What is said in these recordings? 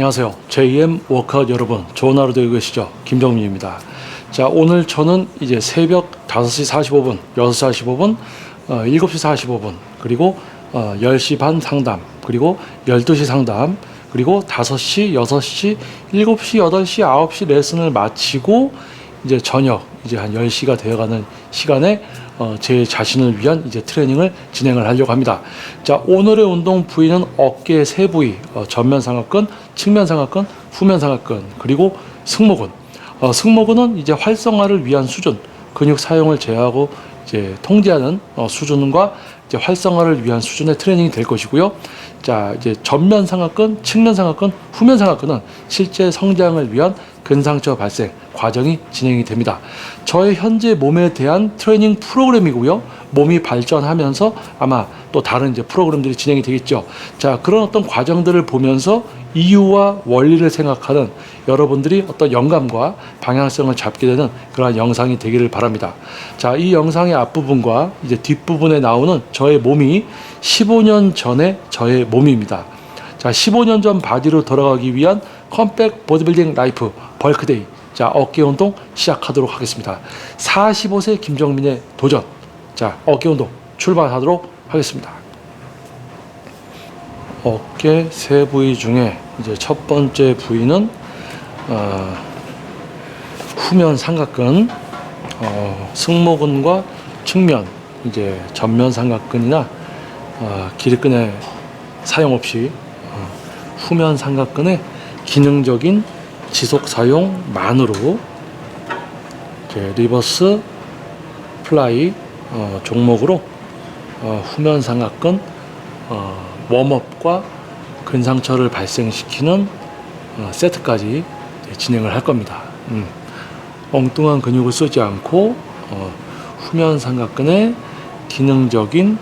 안녕하세요. JM 워크아웃 여러분, 좋은 하루 되고 계시죠? 김정민입니다. 자, 오늘 저는 이제 새벽 5시 45분, 6시 45분, 7시 45분, 그리고 10시 반 상담, 그리고 12시 상담, 그리고 5시, 6시, 7시, 8시, 9시 레슨을 마치고 이제 저녁 이제 한 10시가 되어가는 시간에 제 자신을 위한 이제 트레이닝을 진행을 하려고 합니다. 자, 오늘의 운동 부위는 어깨 세 부위, 전면 상하근, 측면 상하근, 후면 상하근, 그리고 승모근. 승모근은 이제 활성화를 위한 수준, 근육 사용을 제어하고 이제 통제하는 수준과 이제 활성화를 위한 수준의 트레이닝이 될 것이고요. 자, 이제 전면 상하근, 측면 상하근, 후면 상하근은 실제 성장을 위한 근상처 발생 과정이 진행이 됩니다. 저의 현재 몸에 대한 트레이닝 프로그램이고요. 몸이 발전하면서 아마 또 다른 이제 프로그램들이 진행이 되겠죠. 자, 그런 어떤 과정들을 보면서 이유와 원리를 생각하는 여러분들이 어떤 영감과 방향성을 잡게 되는 그러한 영상이 되기를 바랍니다. 자, 이 영상의 앞부분과 이제 뒷부분에 나오는 저의 몸이 15년 전의 저의 몸입니다. 자, 15년 전 바디로 돌아가기 위한 컴백 보디빌딩 라이프 벌크데이. 자, 어깨 운동 시작하도록 하겠습니다. 45세 김정민의 도전. 자, 어깨 운동 출발하도록 하겠습니다. 어깨 세 부위 중에 이제 첫 번째 부위는 후면 삼각근, 승모근과 측면, 이제 전면 삼각근이나 기립근의 사용 없이 후면 삼각근의 기능적인 지속 사용만으로 이제 리버스 플라이 종목으로 후면 삼각근 웜업과 근상처를 발생시키는 세트까지 진행을 할 겁니다. 엉뚱한 근육을 쓰지 않고 후면 삼각근의 기능적인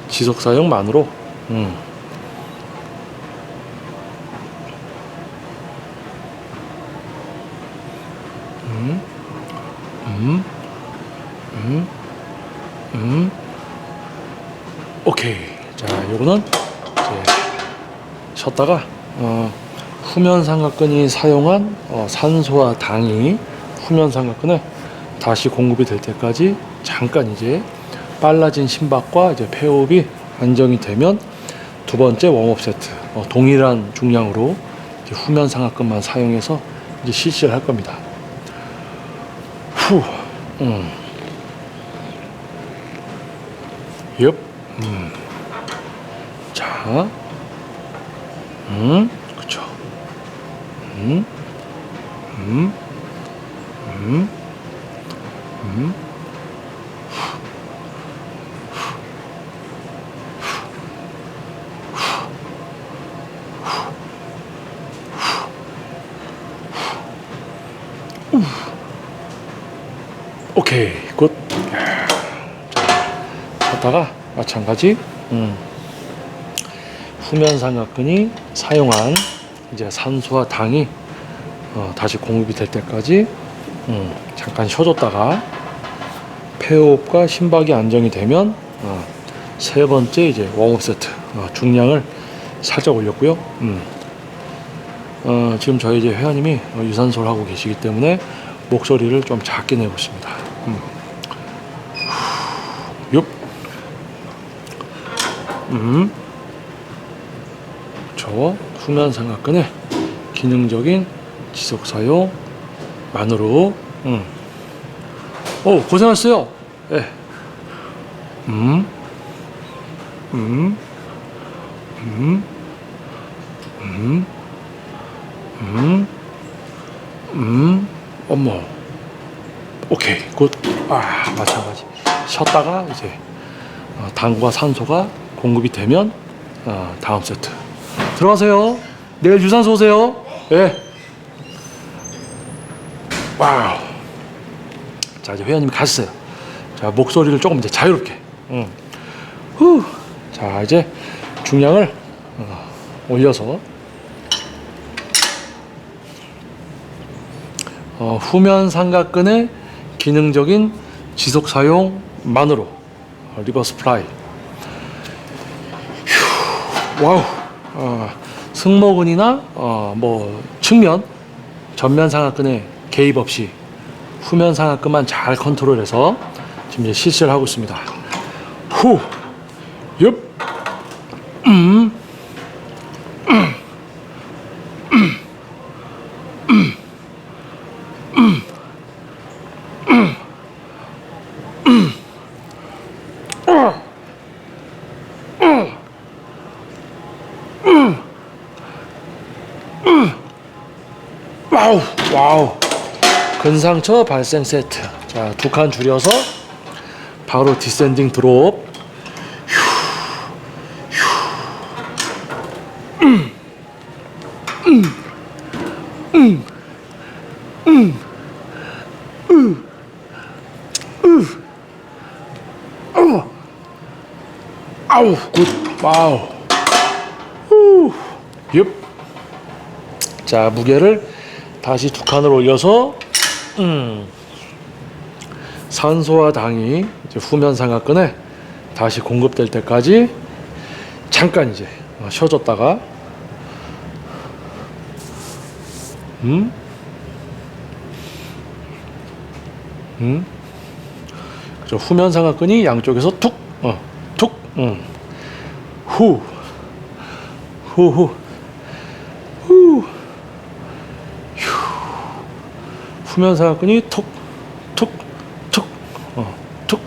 지속 사용만으로 오케이. 자, 요거는 이제 쉬었다가 후면 삼각근이 사용한 산소와 당이 후면 삼각근에 다시 공급이 될 때까지 잠깐 이제 빨라진 심박과 이제 폐호흡이 안정이 되면 두 번째 웜업 세트 동일한 중량으로 이제 후면 삼각근만 사용해서 이제 실시를 할 겁니다. 후, 엽, 자, 그쵸, 오케이, 굿. 하다가 마찬가지 후면 삼각근이 사용한 이제 산소와 당이 다시 공급이 될 때까지 잠깐 쉬어줬다가 폐호흡과 심박이 안정이 되면 세 번째 이제 웜업 세트 중량을 살짝 올렸고요. 지금 저희 이제 회원님이 유산소를 하고 계시기 때문에 목소리를 좀 작게 내고 있습니다. 육. 저 후면 삼각근의 기능적인 지속 사용만으로 고생하셨어요. 예. 어머. 오케이, 굿. 마찬가지. 쉬었다가 이제 당과 산소가 공급이 되면 다음 세트 들어가세요. 내일 유산소 오세요. 예. 와우. 자, 이제 회원님이 가셨어요. 자, 목소리를 조금 이제 자유롭게. 후. 자, 이제 중량을 올려서 후면 삼각근의 기능적인 지속 사용만으로 리버스 플라이. 와우. 승모근이나 뭐 측면, 전면 상하근에 개입 없이 후면 상하근만 잘 컨트롤해서 지금 이제 실시를 하고 있습니다. 후, 엽, 와우, 와우. 근상처 발생 세트. 자, 2칸 줄여서 바로 디센딩 드롭. 아우, 굿. 와우. 후. 엽. 자, 무게를 다시 2칸을 올려서 산소와 당이 이제 후면 상하근에 다시 공급될 때까지 잠깐 이제 쉬어줬다가 그죠. 후면 상하근이 양쪽에서 툭 후, 후, 후, 후면 상하근이 툭, 툭, 툭, 툭,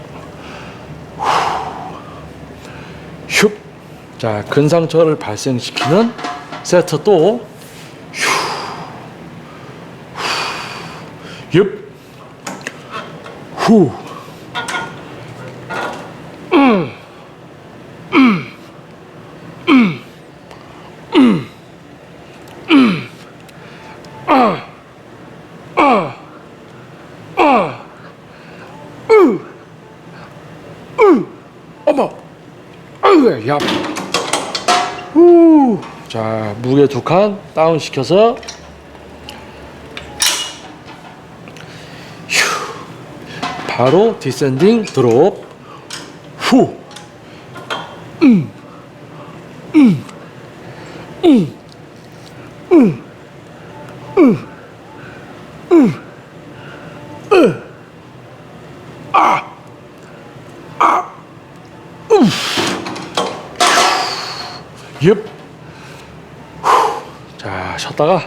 슉. 자, 근상처를 발생시키는 세트 또, 육, 후, 어머, 아유, 야, 후. 자, 무게 2칸 다운 시켜서 바로 디센딩 드롭. 후. 옙. 자, 쉬었다가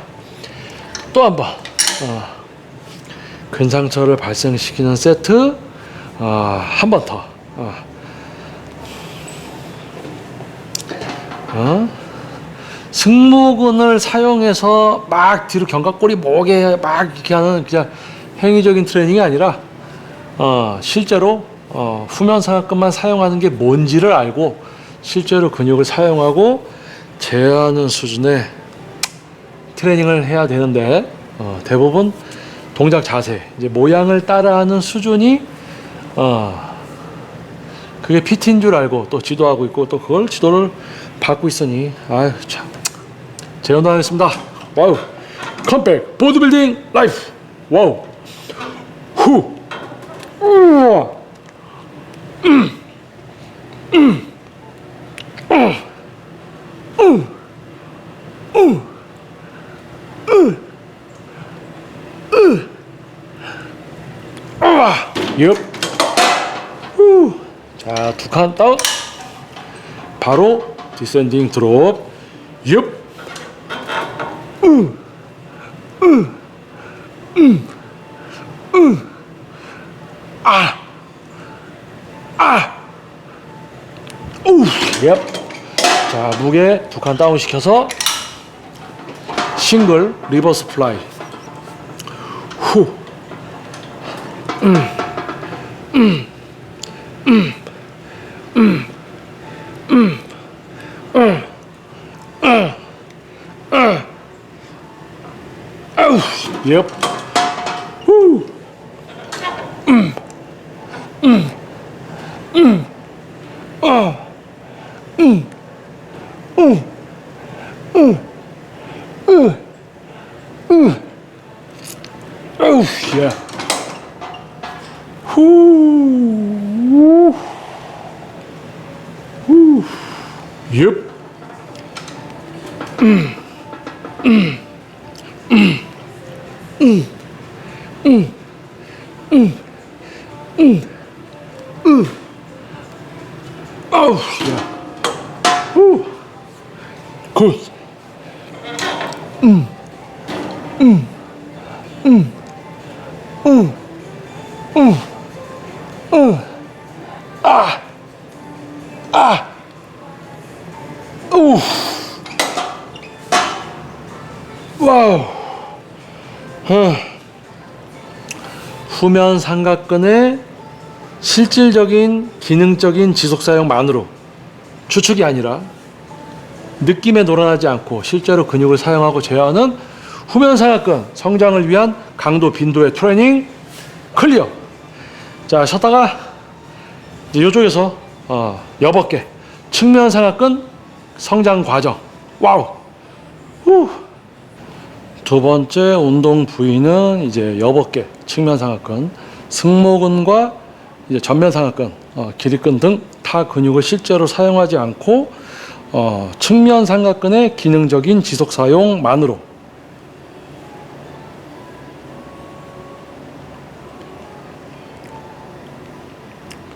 또 한 번 근상처를 발생시키는 세트 한 번 더. 승모근을 사용해서 막 뒤로 견갑골이 목에 막 이렇게 하는 그냥 행위적인 트레이닝이 아니라 실제로 후면 상하근만 사용하는 게 뭔지를 알고 실제로 근육을 사용하고 제어하는 수준의 트레이닝을 해야 되는데 대부분 동작 자세, 이제 모양을 따라하는 수준이 그게 PT인 줄 알고 또 지도하고 있고 또 그걸 지도를 받고 있으니 아유 참 재연하겠습니다. 와우, 컴백 보드빌딩 라이프. 와우, 후, 우와, 엽. 후. 자, 2칸 다운. 바로 디센딩 드롭. 엽. 엽. 자, 무게 2칸 다운 시켜서 싱글 리버스 플라이. 후. 엽. 후. 어우, 야. 후. 후. 엽. 아우, 야. 굿. 우. 와우. 후면 삼각근의 실질적인 기능적인 지속 사용만으로 추측이 아니라 느낌에 놀아나지 않고 실제로 근육을 사용하고 제어하는 후면 삼각근 성장을 위한 강도 빈도의 트레이닝 클리어. 자, 쉬었다가 이제 이쪽에서 여벗게 측면 삼각근 성장 과정. 와우. 후. 두 번째 운동 부위는 이제 여벗게 측면 삼각근, 승모근과 이제 전면 삼각근, 기립근 등 타 근육을 실제로 사용하지 않고 측면 삼각근의 기능적인 지속 사용만으로.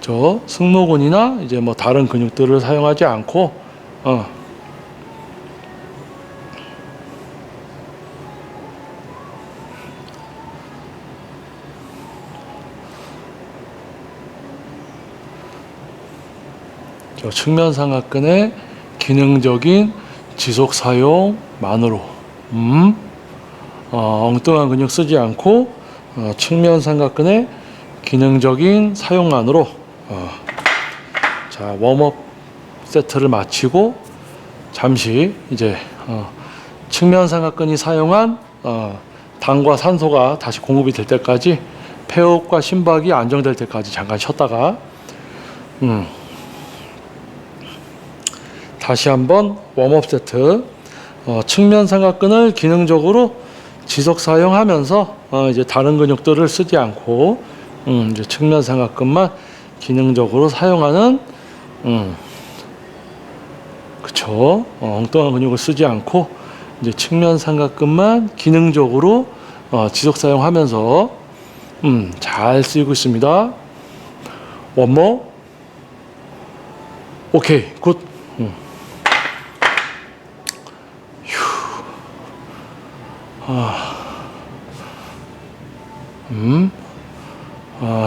저 승모근이나 이제 뭐 다른 근육들을 사용하지 않고 저 측면 삼각근의 기능적인 지속 사용만으로 엉뚱한 근육 쓰지 않고 측면 삼각근의 기능적인 사용만으로. 자, 웜업 세트를 마치고 잠시 이제 측면 삼각근이 사용한 당과 산소가 다시 공급이 될 때까지, 폐호흡과 심박이 안정될 때까지 잠깐 쉬었다가 다시 한번 웜업 세트. 측면 삼각근을 기능적으로 지속 사용하면서 이제 다른 근육들을 쓰지 않고 이제 측면 삼각근만 기능적으로 사용하는 그쵸. 엉뚱한 근육을 쓰지 않고 이제 측면 삼각근만 기능적으로 지속 사용하면서 잘 쓰이고 있습니다. 원모. 오케이, 굿.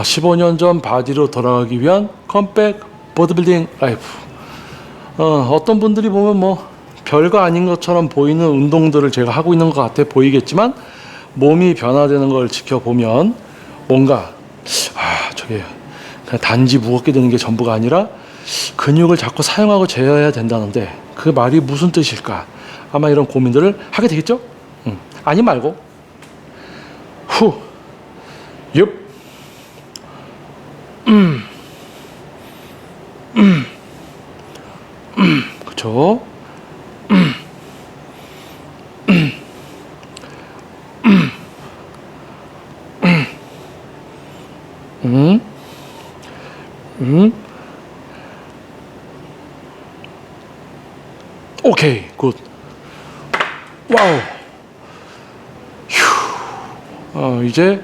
15년 전 바디로 돌아가기 위한 컴백 보디빌딩 라이프. 어떤 분들이 보면 뭐 별거 아닌 것처럼 보이는 운동들을 제가 하고 있는 것 같아 보이겠지만, 몸이 변화되는 걸 지켜보면 뭔가 저게 그냥 단지 무겁게 드는 게 전부가 아니라 근육을 자꾸 사용하고 제어해야 된다는데 그 말이 무슨 뜻일까? 아마 이런 고민들을 하게 되겠죠? 아니 말고 후, 옙, 그쵸? 오케이, 굿. 와우. 휴. 이제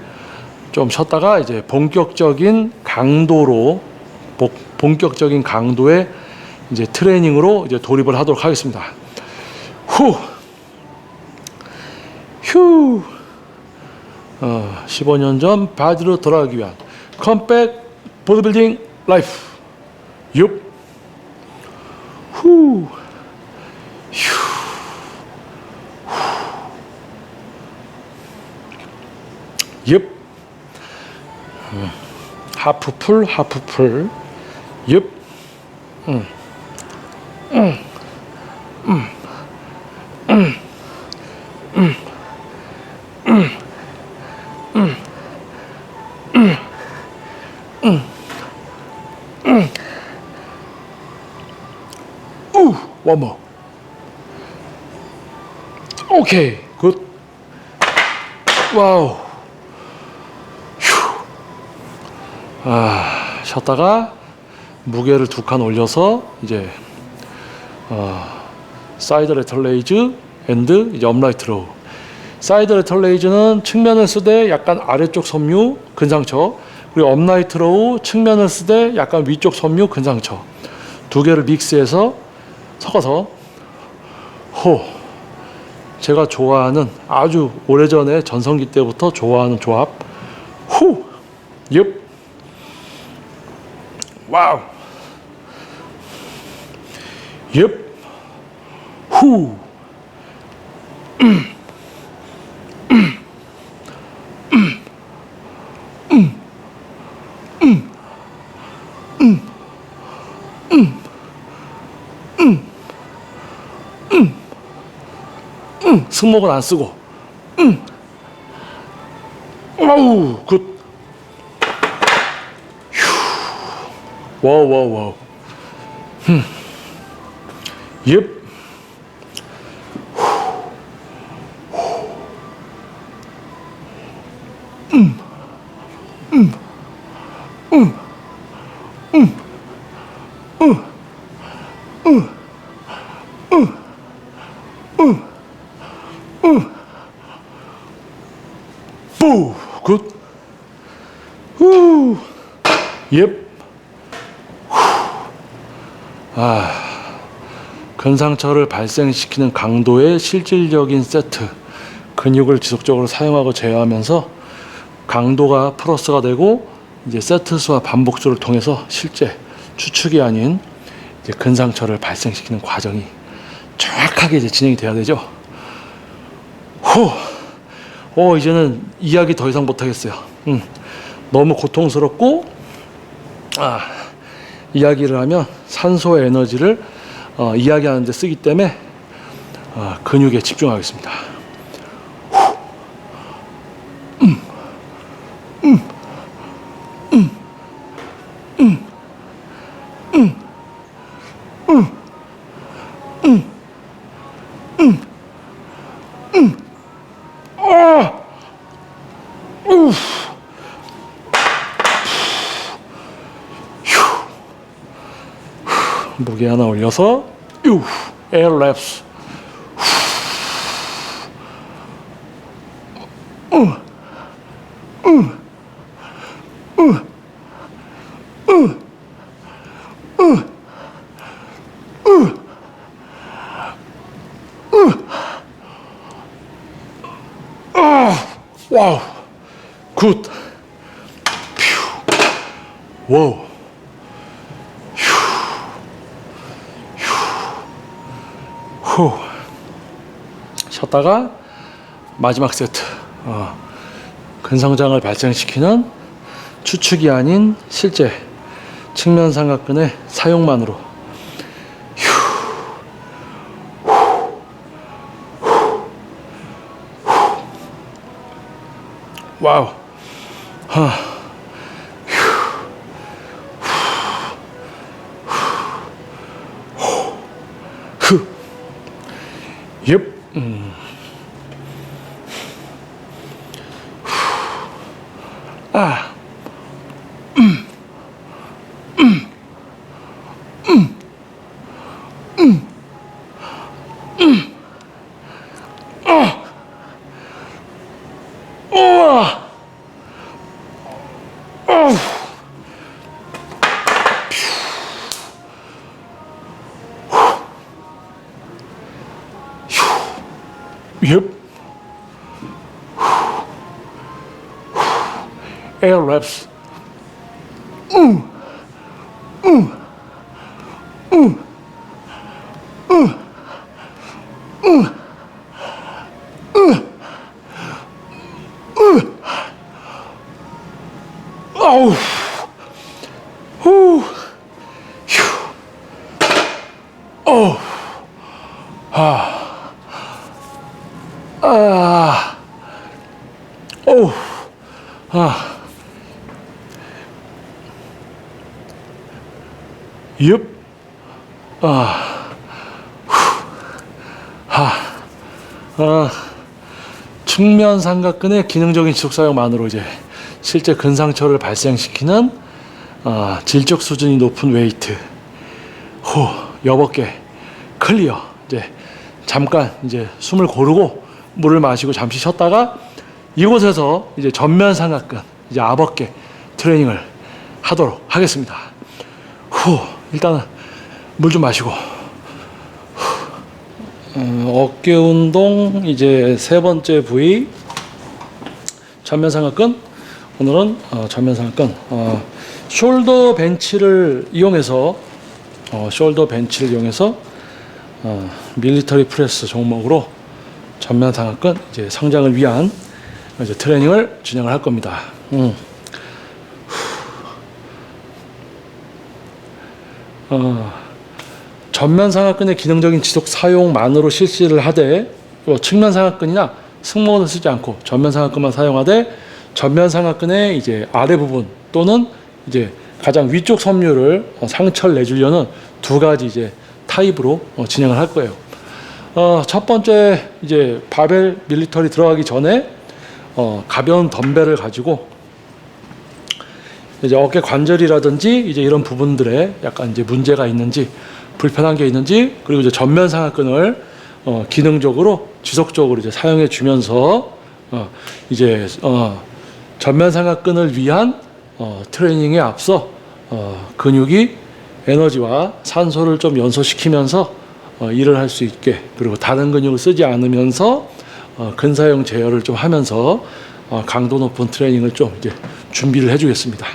좀 쉬었다가 이제 본격적인 강도로, 본격적인 강도의 이제 트레이닝으로 이제 돌입을 하도록 하겠습니다. 후. 휴. 15년 전 바디로 돌아가기 위한 컴백 보디빌딩 라이프. 옙. 후. 휴. 옙. 하프풀, 하프풀. 옙. One more. 오케이, 굿. 와우. 휴. 쉬었다가 무게를 2칸 올려서 이제 사이드 레터 레이즈 앤드 이제 업라이트 로우. 사이드 레터 레이즈는 측면을 쓰되 약간 아래쪽 섬유 근상처, 그리고 업라이트 로우 측면을 쓰되 약간 위쪽 섬유 근상처, 두 개를 믹스해서 섞어서 호, 제가 좋아하는, 아주 오래전에 전성기 때부터 좋아하는 조합. 후, 옙, 와우, 옙, 후, 승모근 안 쓰고, 와우, 굿, 와우, 와우, 와우, 옙, 부, 굿, 후, 옙, 근상처를 발생시키는 강도의 실질적인 세트, 근육을 지속적으로 사용하고 제어하면서 강도가 플러스가 되고, 이제 세트 수와 반복 수를 통해서 실제 추측이 아닌 이제 근상처를 발생시키는 과정이 정확하게 이제 진행이 돼야 되죠. 이제는 이야기 더 이상 못하겠어요. 너무 고통스럽고, 이야기를 하면 산소의 에너지를 이야기하는 데 쓰기 때문에 근육에 집중하겠습니다. 무게 하나 올려서 에어랩스, 와우, 굿, 와우, 후, 쉬었다가 마지막 세트. 근성장을 발생시키는 추측이 아닌 실제 측면 삼각근의 사용만으로. 와우. 옙. 옙. 에어랩스. 아우. 후. 휴. 어. 옙. 측면 삼각근의 기능적인 지속 사용만으로 이제 실제 근상처를 발생시키는 질적 수준이 높은 웨이트. 여섯 개 클리어. 이제 잠깐 이제 숨을 고르고 물을 마시고 잠시 쉬었다가 이곳에서 이제 전면 삼각근, 이제 앞어깨 트레이닝을 하도록 하겠습니다. 일단은 물 좀 마시고. 어깨 운동 이제 세 번째 부위 전면 삼각근. 오늘은 전면 삼각근 숄더 벤치를 이용해서 밀리터리 프레스 종목으로 전면 삼각근 이제 성장을 위한 이제 트레이닝을 진행을 할 겁니다. 전면 삼각근의 기능적인 지속 사용만으로 실시를 하되 측면 삼각근이나 승모근을 쓰지 않고 전면 삼각근만 사용하되 전면 삼각근의 이제 아래 부분 또는 이제 가장 위쪽 섬유를 상처를 내주려는 두 가지 이제 타입으로 진행을 할 거예요. 첫 번째 이제 바벨 밀리터리 들어가기 전에 가벼운 덤벨을 가지고 이제 어깨 관절이라든지 이제 이런 부분들에 약간 이제 문제가 있는지 불편한 게 있는지 그리고 이제 전면 삼각근을 기능적으로 지속적으로 이제 사용해 주면서 이제 전면 삼각근을 위한 트레이닝에 앞서 근육이 에너지와 산소를 좀 연소시키면서 일을 할 수 있게 그리고 다른 근육을 쓰지 않으면서 근사용 제어를 좀 하면서 강도 높은 트레이닝을 좀 이제 준비를 해주겠습니다.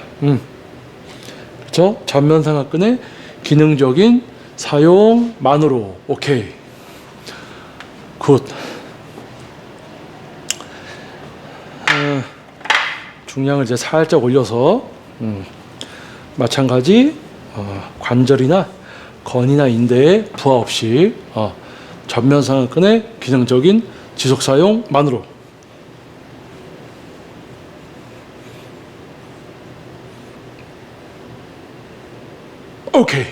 그렇죠? 전면 삼각근의 기능적인 사용만으로 오케이 굿. 중량을 이제 살짝 올려서 마찬가지 관절이나 건이나 인대에 부하 없이 전면 삼각근의 기능적인 지속 사용만으로. 오케이.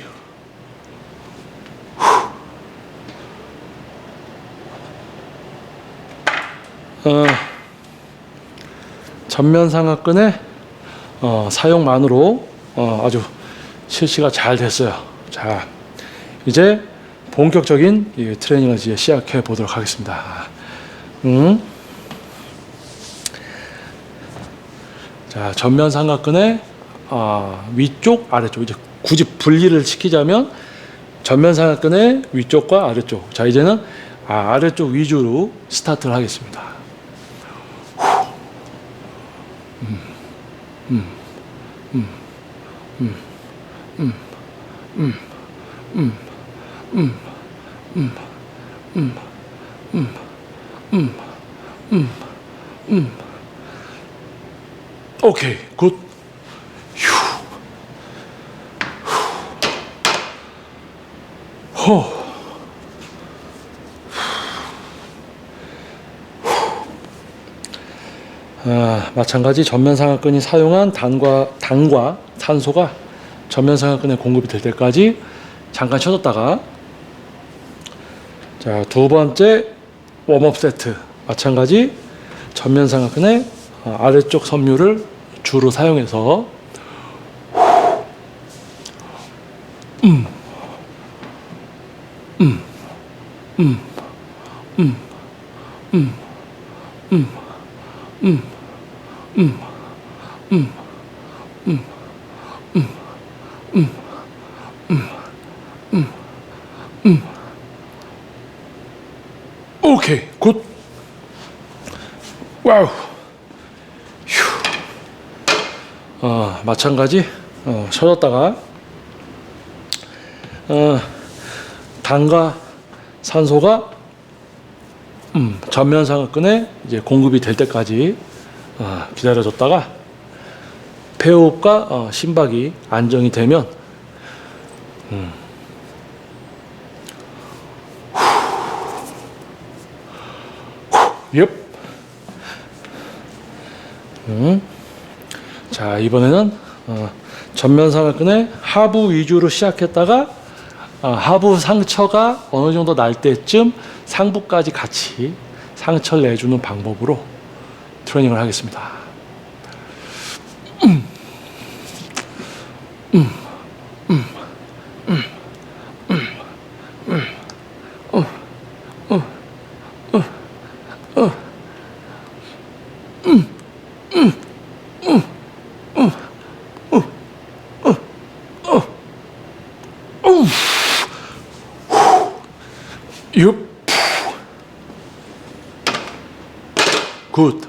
전면 삼각근의 사용만으로 아주 실시가 잘 됐어요. 자, 이제 본격적인 이 트레이닝을 이제 시작해 보도록 하겠습니다. 자, 전면 삼각근의 위쪽, 아래쪽 이제 굳이 분리를 시키자면 전면 삼각근의 위쪽과 아래쪽. 자, 이제는 아래쪽 위주로 스타트를 하겠습니다. 오케이, 굿. 호. 마찬가지 전면 삼각근이 사용한 당과 산소가 전면 삼각근에 공급이 될 때까지 잠깐 쉬었다가 자, 두 번째 웜업 세트 마찬가지 전면 삼각근의 아래쪽 섬유를 주로 사용해서 오케이, 굿. 와우. 휴. 마찬가지 쉬었다가 당과 산소가 전면 삼각근에 이제 공급이 될 때까지 기다려줬다가 폐호흡과 심박이 안정이 되면 자, 이번에는 전면 삼각근의 하부 위주로 시작했다가 하부 상처가 어느 정도 날 때쯤 상부까지 같이 상처를 내주는 방법으로 트레이닝을 하겠습니다. 굿.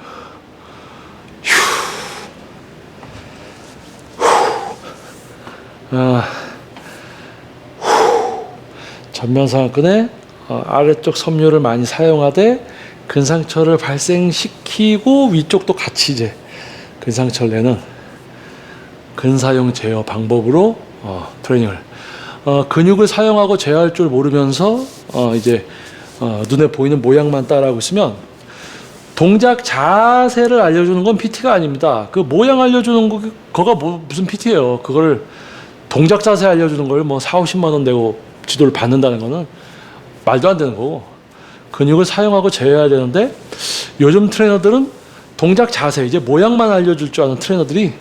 전면 상하근의 아래쪽 섬유를 많이 사용하되 근상처를 발생시키고 위쪽도 같이 이제 근상처를 내는 근사용 제어 방법으로 트레이닝을 근육을 사용하고 제어할 줄 모르면서 이제 눈에 보이는 모양만 따라하고 있으면 동작 자세를 알려주는 건 PT가 아닙니다. 그 모양 알려주는 거가 무슨 PT예요. 그걸 동작 자세 알려주는 걸 뭐 4, 50만 원 내고 지도를 받는다는 거는 말도 안 되는 거고 근육을 사용하고 제어해야 되는데 요즘 트레이너들은 동작 자세 이제 모양만 알려줄 줄 아는 트레이너들이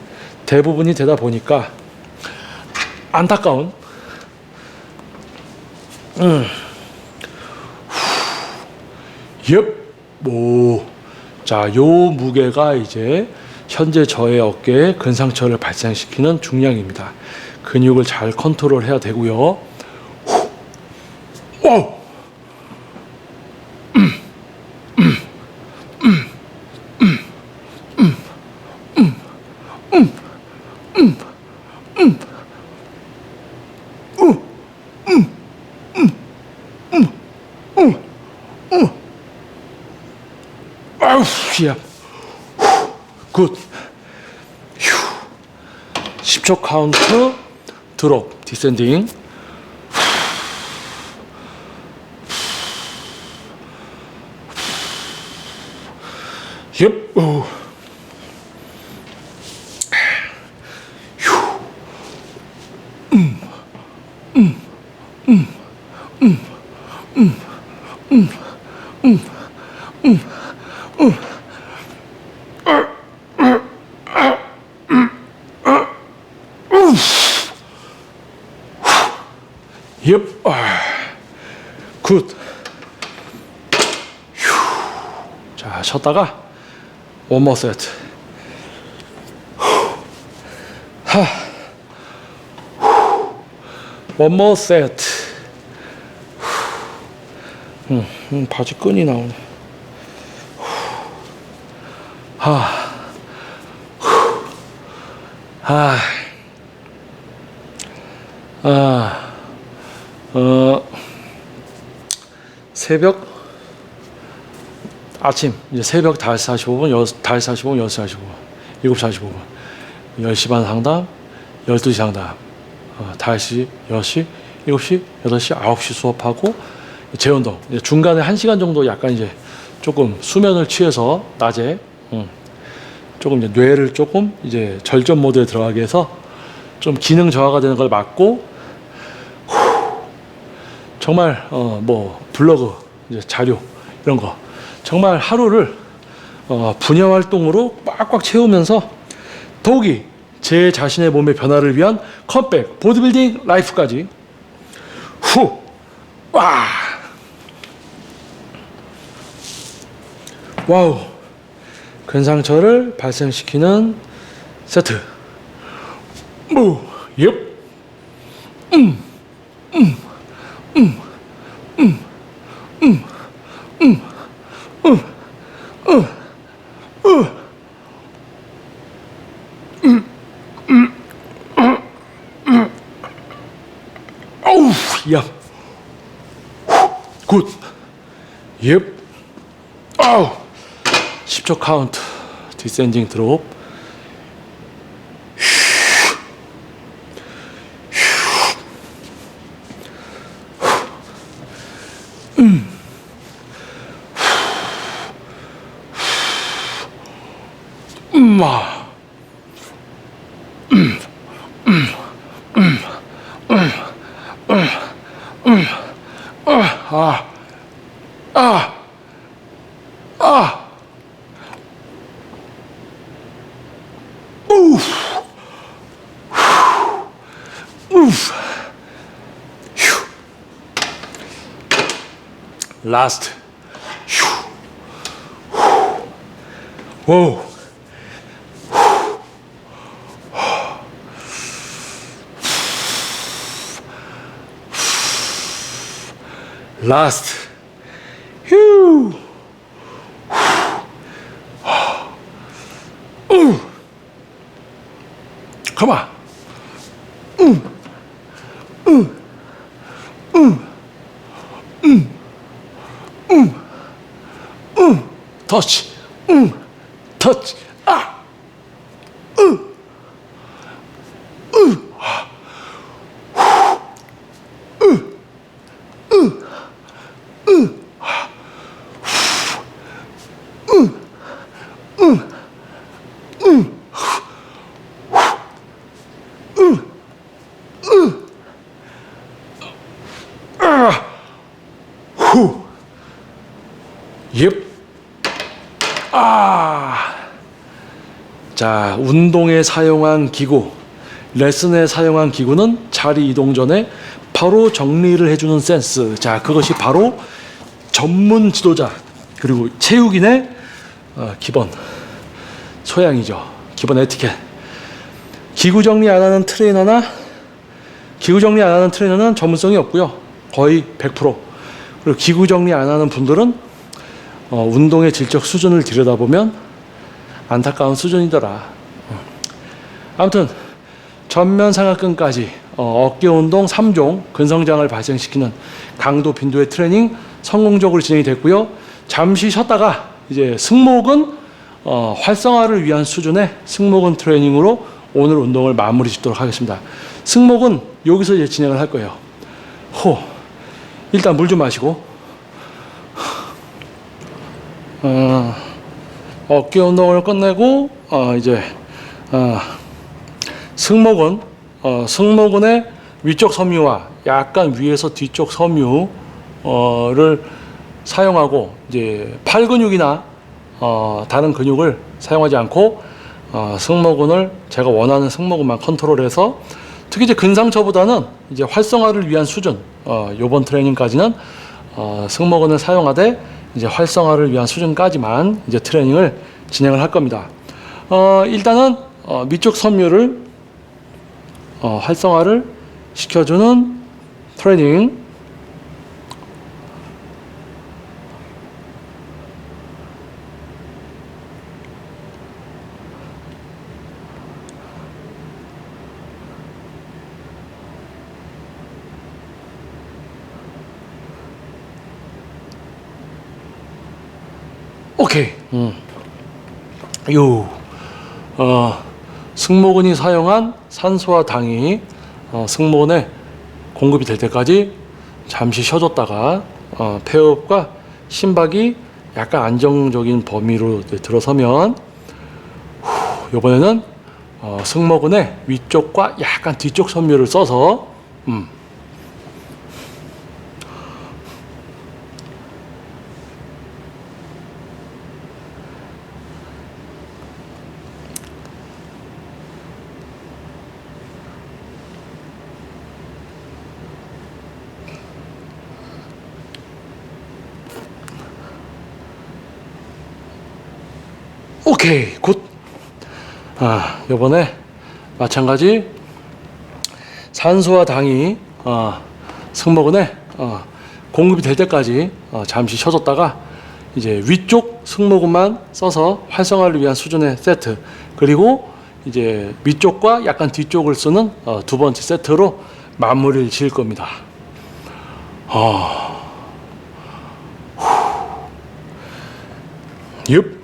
대부분이 되다 보니까 안타까운 자, 요 무게가 이제 현재 저의 어깨에 근상처를 발생시키는 중량입니다. 근육을 잘 컨트롤해야 되고요. 야. 굿. 10초 카운트 드롭 디센딩. 굿. 자, 쉬었다가 원모 세트. 원모 세트. 바지 끈이 나오네. 새벽 아침 이제 새벽 5시 45분, 5시 45분, 6시 45분, 7시 45분, 10시 반 상담, 12시 상담, 5시, 6시, 7시, 8시, 9시 수업하고 재운동. 중간에 1시간 정도 약간 이제 조금 수면을 취해서 낮에 조금 이제 뇌를 조금 이제 절전 모드에 들어가게 해서 좀 기능 저하가 되는 걸 막고 정말 뭐 블로그 이제 자료 이런 거 정말 하루를 분야 활동으로 꽉꽉 채우면서 더욱이 제 자신의 몸의 변화를 위한 컴백 보디빌딩 라이프까지 와우 근상처를 발생시키는 세트. 야. 굿. 아우. 10초 카운트. 디센딩 드롭. 라스트. 오. 라스트. 휴. 컴온. 터치. 터치. 아. 후. 예. 아. 자, 운동에 사용한 기구, 레슨에 사용한 기구는 자리 이동 전에 바로 정리를 해주는 센스. 자, 그것이 바로 전문 지도자 그리고 체육인의 기본 소양이죠. 기본 에티켓. 기구 정리 안 하는 트레이너는 전문성이 없고요. 거의 100%. 그리고 기구 정리 안 하는 분들은 운동의 질적 수준을 들여다보면 안타까운 수준이더라. 아무튼 전면 상하근까지 어깨 운동 3종 근성장을 발생시키는 강도 빈도의 트레이닝 성공적으로 진행이 됐고요. 잠시 쉬었다가 이제 승모근 활성화를 위한 수준의 승모근 트레이닝으로 오늘 운동을 마무리 짓도록 하겠습니다. 승모근 여기서 이제 진행을 할 거예요. 호. 일단 물 좀 마시고. 어깨 운동을 끝내고 이제 승모근의 위쪽 섬유와 약간 위에서 뒤쪽 섬유를 사용하고 이제 팔 근육이나 다른 근육을 사용하지 않고 승모근을 제가 원하는 승모근만 컨트롤해서 특히 이제 근상처보다는 이제 활성화를 위한 수준 요번 트레이닝까지는 승모근을 사용하되 이제 활성화를 위한 수준까지만 이제 트레이닝을 진행을 할 겁니다. 일단은 밑쪽 섬유를 활성화를 시켜주는 트레이닝. 오케이. 승모근이 사용한 산소와 당이 승모근에 공급이 될 때까지 잠시 쉬어줬다가 폐호흡과 심박이 약간 안정적인 범위로 들어서면 이번에는 승모근의 위쪽과 약간 뒤쪽 섬유를 써서 오케이, 굿. 요번에 마찬가지 산소와 당이 승모근에 공급이 될 때까지 잠시 쉬어줬다가 이제 위쪽 승모근만 써서 활성화를 위한 수준의 세트, 그리고 이제 위쪽과 약간 뒤쪽을 쓰는 두 번째 세트로 마무리를 지을 겁니다. 옙.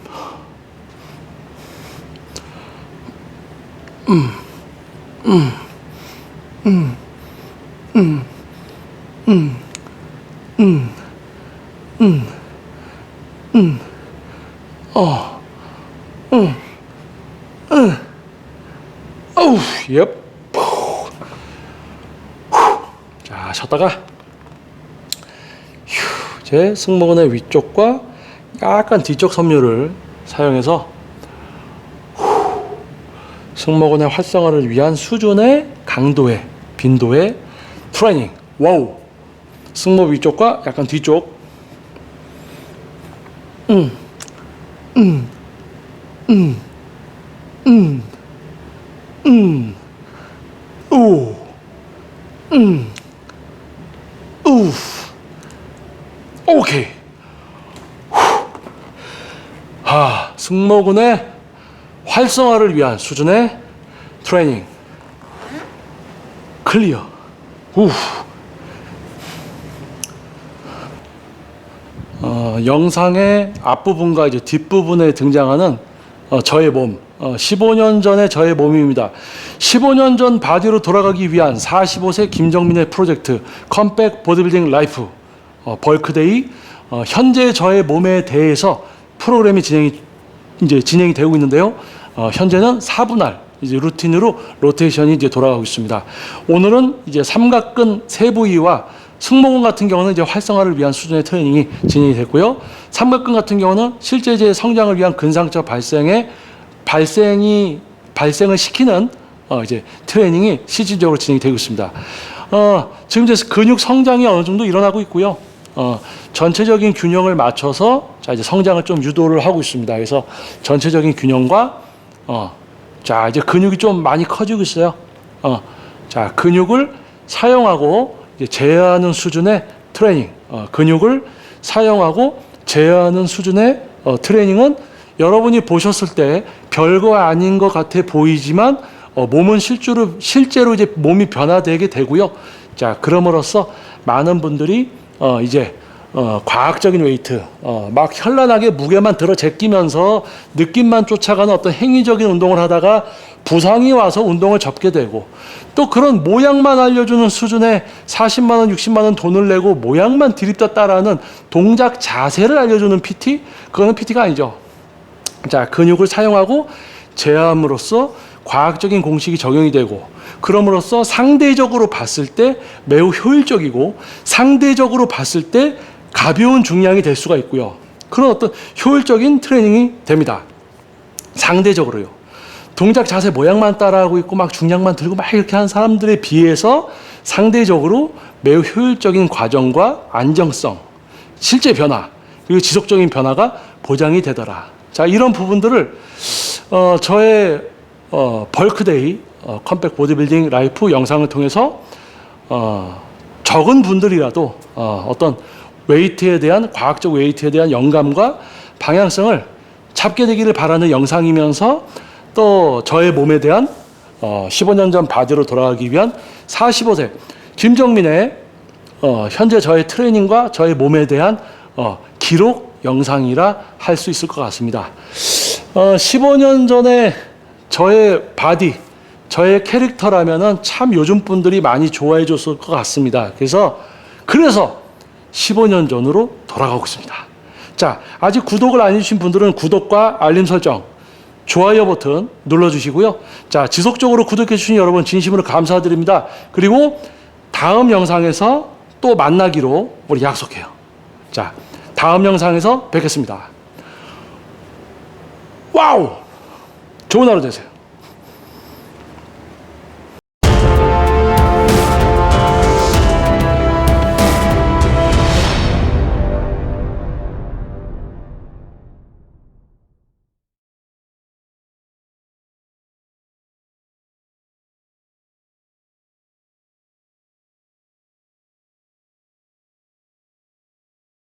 어우, 예. 자, 쉬었다가 제 승모근의 위쪽과 약간 뒤쪽 섬유를 사용해서 승모근의 활성화를 위한 수준의 강도의 빈도의 트레이닝. 와우. 승모 위쪽과 약간 뒤쪽. 오케이. 승모근의 활성화를 위한 수준의 트레이닝. 클리어. 우. 영상의 앞부분과 이제 뒷부분에 등장하는 저의 몸, 15년 전의 저의 몸입니다. 15년 전 바디로 돌아가기 위한 45세 김정민의 프로젝트 컴백 보디빌딩 라이프 벌크데이, 현재 저의 몸에 대해서 프로그램이 진행이 되고 있는데요. 현재는 4분할 이제 루틴으로 로테이션이 이제 돌아가고 있습니다. 오늘은 이제 삼각근 세 부위와 승모근 같은 경우는 이제 활성화를 위한 수준의 트레이닝이 진행이 됐고요. 삼각근 같은 경우는 실제 제 성장을 위한 근상처 발생을 시키는 이제 트레이닝이 실질적으로 진행이 되고 있습니다. 지금 이제 근육 성장이 어느 정도 일어나고 있고요. 전체적인 균형을 맞춰서 자 이제 성장을 좀 유도를 하고 있습니다. 그래서 전체적인 균형과 자 이제 근육이 좀 많이 커지고 있어요. 자 근육을 사용하고 이제 제어하는 수준의 트레이닝, 근육을 사용하고 제어하는 수준의 트레이닝은 여러분이 보셨을 때 별거 아닌 것 같아 보이지만 몸은 실제로 이제 몸이 변화되게 되고요. 자 그럼으로써 많은 분들이 이제 과학적인 웨이트, 막 현란하게 무게만 들어 제끼면서 느낌만 쫓아가는 어떤 행위적인 운동을 하다가 부상이 와서 운동을 접게 되고 또 그런 모양만 알려주는 수준의 40만 원, 60만 원 돈을 내고 모양만 디립다 따라하는 동작 자세를 알려주는 PT? 그거는 PT가 아니죠. 자, 근육을 사용하고 제어함으로써 과학적인 공식이 적용이 되고 그럼으로써 상대적으로 봤을 때 매우 효율적이고 상대적으로 봤을 때 가벼운 중량이 될 수가 있고요. 그런 어떤 효율적인 트레이닝이 됩니다. 상대적으로요. 동작 자세 모양만 따라하고 있고 막 중량만 들고 막 이렇게 하는 사람들에 비해서 상대적으로 매우 효율적인 과정과 안정성, 실제 변화, 그리고 지속적인 변화가 보장이 되더라. 자, 이런 부분들을 저의 벌크데이 컴백 보디빌딩 라이프 영상을 통해서 적은 분들이라도 어떤 웨이트에 대한 과학적 웨이트에 대한 영감과 방향성을 잡게 되기를 바라는 영상이면서 또 저의 몸에 대한 15년 전 바디로 돌아가기 위한 45세 김정민의 현재 저의 트레이닝과 저의 몸에 대한 기록 영상이라 할 수 있을 것 같습니다. 15년 전에 저의 바디, 저의 캐릭터라면은 참 요즘 분들이 많이 좋아해 줬을 것 같습니다. 그래서 15년 전으로 돌아가고 있습니다. 자, 아직 구독을 안 해주신 분들은 구독과 알림 설정, 좋아요 버튼 눌러주시고요. 자, 지속적으로 구독해 주신 여러분 진심으로 감사드립니다. 그리고 다음 영상에서 또 만나기로 우리 약속해요. 자, 다음 영상에서 뵙겠습니다. 와우! 좋은 하루 되세요.